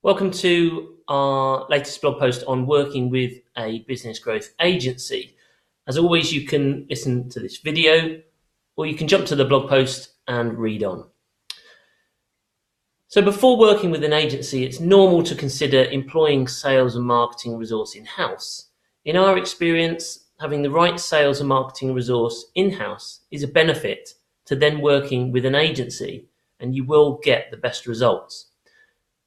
Welcome to our latest blog post on working with a business growth agency. As always, you can listen to this video or you can jump to the blog post and read on. So before working with an agency, it's normal to consider employing sales and marketing resource in-house. In our experience, having the right sales and marketing resource in-house is a benefit to then working with an agency, and you will get the best results.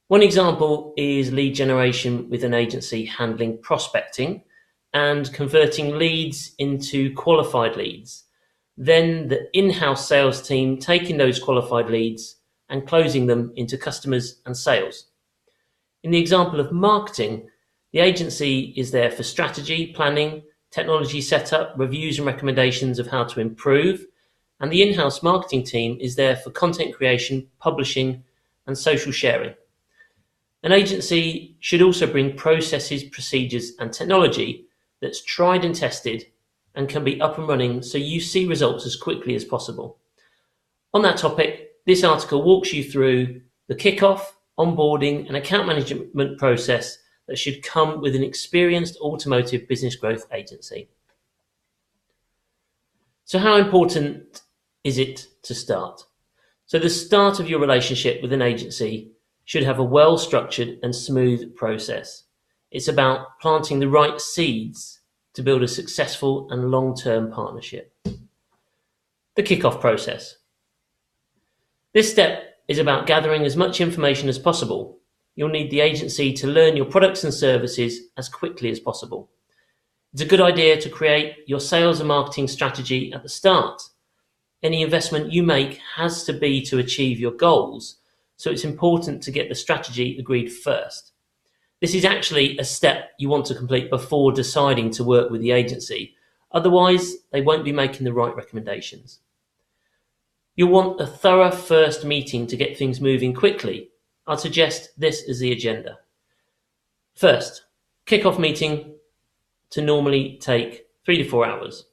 One example is lead generation with an agency handling prospecting and converting leads into qualified leads. Then the in-house sales team taking those qualified leads and closing them into customers and sales. In the example of marketing, the agency is there for strategy, planning, technology setup, reviews and recommendations of how to improve, and the in-house marketing team is there for content creation, publishing, and social sharing. An agency should also bring processes, procedures, and technology that's tried and tested and can be up and running so you see results as quickly as possible. On that topic, this article walks you through the kickoff, onboarding, and account management process that should come with an experienced automotive business growth agency. So how important is it to start? So the start of your relationship with an agency should have a well-structured and smooth process. It's about planting the right seeds to build a successful and long-term partnership. The kickoff process. This step is about gathering as much information as possible. You'll need the agency to learn your products and services as quickly as possible. It's a good idea to create your sales and marketing strategy at the start. Any investment you make has to be to achieve your goals, so it's important to get the strategy agreed first. This is actually a step you want to complete before deciding to work with the agency. Otherwise, they won't be making the right recommendations. You'll want a thorough first meeting to get things moving quickly. I'd suggest this as the agenda. First, kick-off meeting to normally take 3 to 4 hours.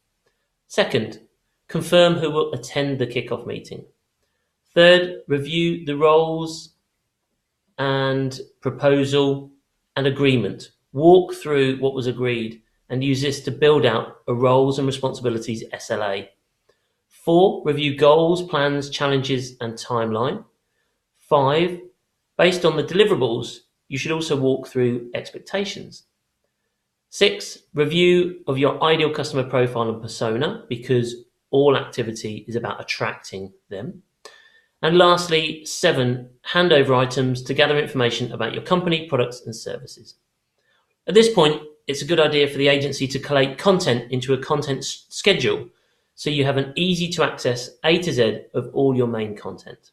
Second, confirm who will attend the kick-off meeting. Third, review the roles and proposal and agreement. Walk through what was agreed and use this to build out a roles and responsibilities SLA. 4, review goals, plans, challenges, and timeline. 5, based on the deliverables, you should also walk through expectations. 6, review of your ideal customer profile and persona, because all activity is about attracting them. And lastly, 7, handover items to gather information about your company, products, and services. At this point, it's a good idea for the agency to collate content into a content schedule so you have an easy to access A to Z of all your main content.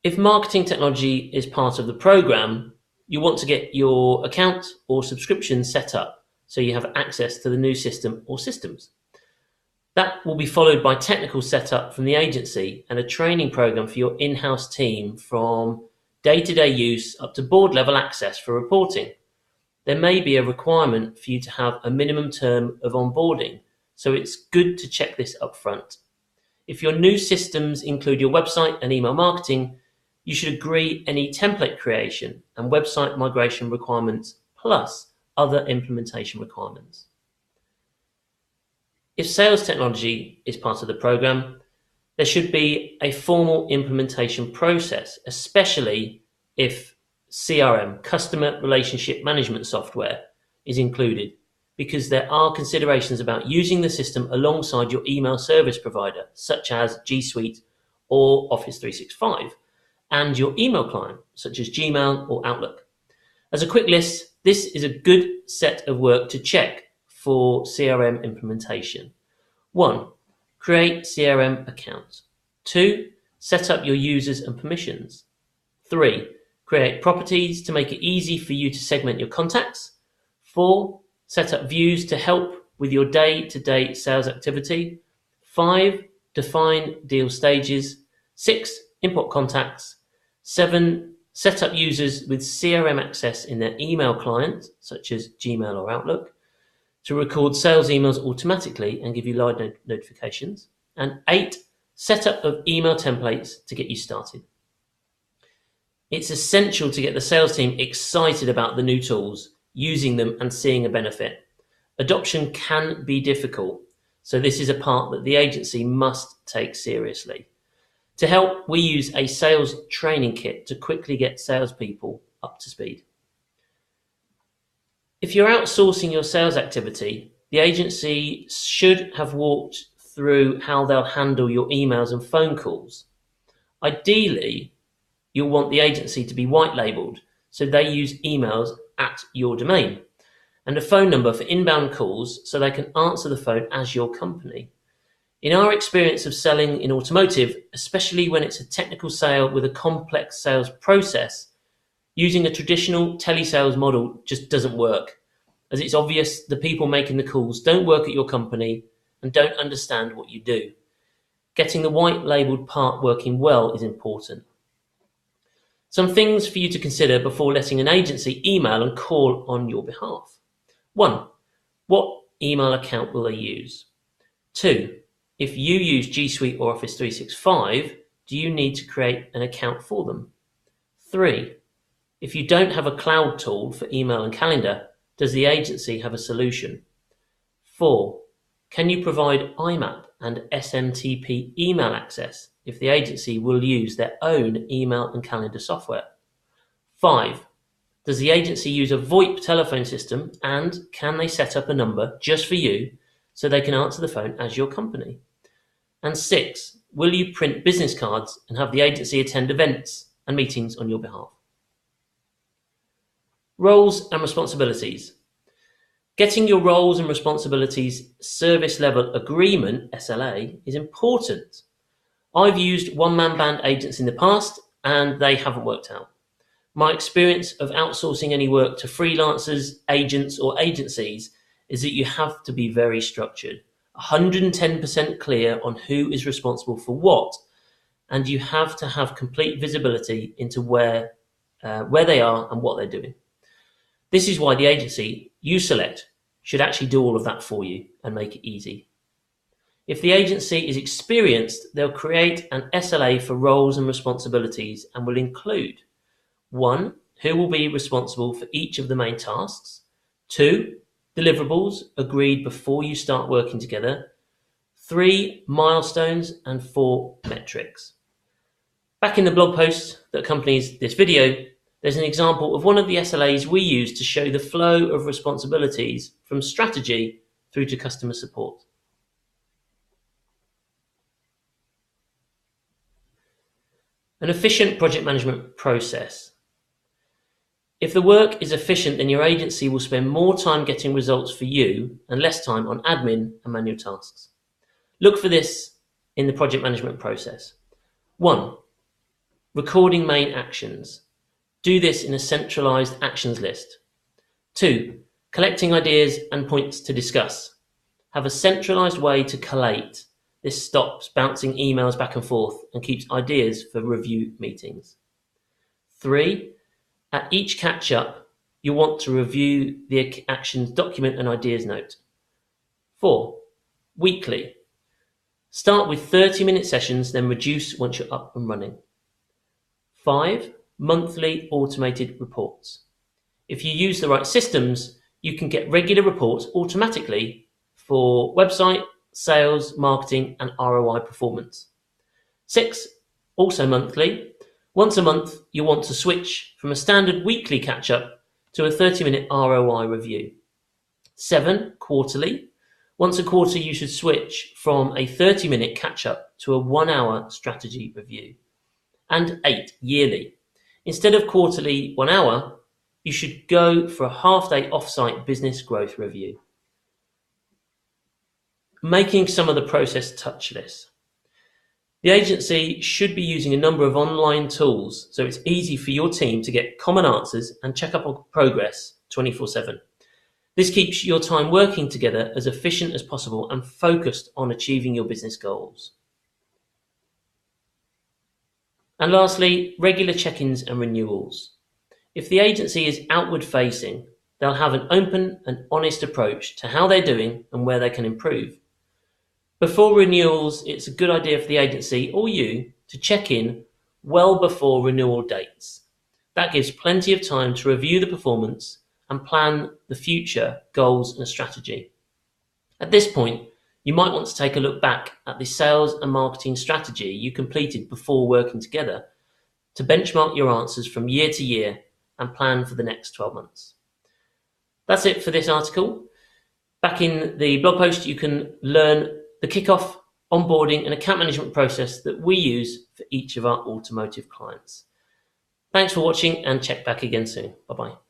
If marketing technology is part of the program, you want to get your account or subscription set up so you have access to the new system or systems. That will be followed by technical setup from the agency and a training program for your in-house team, from day-to-day use up to board-level access for reporting. There may be a requirement for you to have a minimum term of onboarding, so it's good to check this up front. If your new systems include your website and email marketing, you should agree any template creation and website migration requirements plus other implementation requirements. If sales technology is part of the program, there should be a formal implementation process, especially if CRM, customer relationship management software, is included, because there are considerations about using the system alongside your email service provider, such as G Suite or Office 365, and your email client, such as Gmail or Outlook. As a quick list, this is a good set of work to check for CRM implementation. 1, create CRM accounts. 2, set up your users and permissions. 3, create properties to make it easy for you to segment your contacts. 4, set up views to help with your day-to-day sales activity. 5, define deal stages. 6, import contacts. 7, set up users with CRM access in their email client, such as Gmail or Outlook, to record sales emails automatically and give you live notifications. And 8, setup of email templates to get you started. It's essential to get the sales team excited about the new tools, using them and seeing a benefit. Adoption can be difficult, so this is a part that the agency must take seriously. To help, we use a sales training kit to quickly get salespeople up to speed. If you're outsourcing your sales activity, the agency should have walked through how they'll handle your emails and phone calls. Ideally, you'll want the agency to be white labeled, so they use emails at your domain, and a phone number for inbound calls so they can answer the phone as your company. In our experience of selling in automotive, especially when it's a technical sale with a complex sales process, using a traditional telesales model just doesn't work, as it's obvious the people making the calls don't work at your company and don't understand what you do. Getting the white labeled part working well is important. Some things for you to consider before letting an agency email and call on your behalf. 1. What email account will they use? 2. If you use G Suite or Office 365, do you need to create an account for them? 3. If you don't have a cloud tool for email and calendar, does the agency have a solution? 4. Can you provide IMAP and SMTP email access if the agency will use their own email and calendar software? 5. Does the agency use a VoIP telephone system, and can they set up a number just for you so they can answer the phone as your company? And 6. Will you print business cards and have the agency attend events and meetings on your behalf? Roles and responsibilities. Getting your roles and responsibilities service level agreement, SLA, is important. I've used one-man band agents in the past and they haven't worked out. My experience of outsourcing any work to freelancers, agents or agencies is that you have to be very structured, 110% clear on who is responsible for what, and you have to have complete visibility into where they are and what they're doing. This is why the agency you select should actually do all of that for you and make it easy. If the agency is experienced, they'll create an SLA for roles and responsibilities and will include 1. Who will be responsible for each of the main tasks? 2. Deliverables agreed before you start working together. 3. Milestones, and 4. Metrics. Back in the blog post that accompanies this video, there's an example of one of the SLAs we use to show the flow of responsibilities from strategy through to customer support. An efficient project management process. If the work is efficient, then your agency will spend more time getting results for you and less time on admin and manual tasks. Look for this in the project management process. 1. Recording main actions. Do this in a centralized actions list. 2. Collecting ideas and points to discuss. Have a centralized way to collate. This stops bouncing emails back and forth and keeps ideas for review meetings. 3. At each catch-up, you want to review the actions document and ideas note. 4. Weekly. Start with 30-minute sessions, then reduce once you're up and running. 5. Monthly automated reports. If you use the right systems, you can get regular reports automatically for website, sales, marketing, and ROI performance. 6. Also monthly. Once a month, you want to switch from a standard weekly catch-up to a 30-minute ROI review. 7. Quarterly. Once a quarter, you should switch from a 30-minute catch-up to a 1-hour strategy review. And 8. Yearly. Instead of quarterly 1 hour, you should go for a half-day off-site business growth review. Making some of the process touchless. The agency should be using a number of online tools so it's easy for your team to get common answers and check up on progress 24/7. This keeps your time working together as efficient as possible and focused on achieving your business goals. And lastly, regular check-ins and renewals. If the agency is outward facing, they'll have an open and honest approach to how they're doing and where they can improve. Before renewals, it's a good idea for the agency or you to check in well before renewal dates. That gives plenty of time to review the performance and plan the future goals and strategy. At this point, you might want to take a look back at the sales and marketing strategy you completed before working together to benchmark your answers from year to year and plan for the next 12 months. That's it for this article. Back in the blog post, you can learn the kickoff, onboarding and account management process that we use for each of our automotive clients. Thanks for watching and check back again soon. Bye-bye.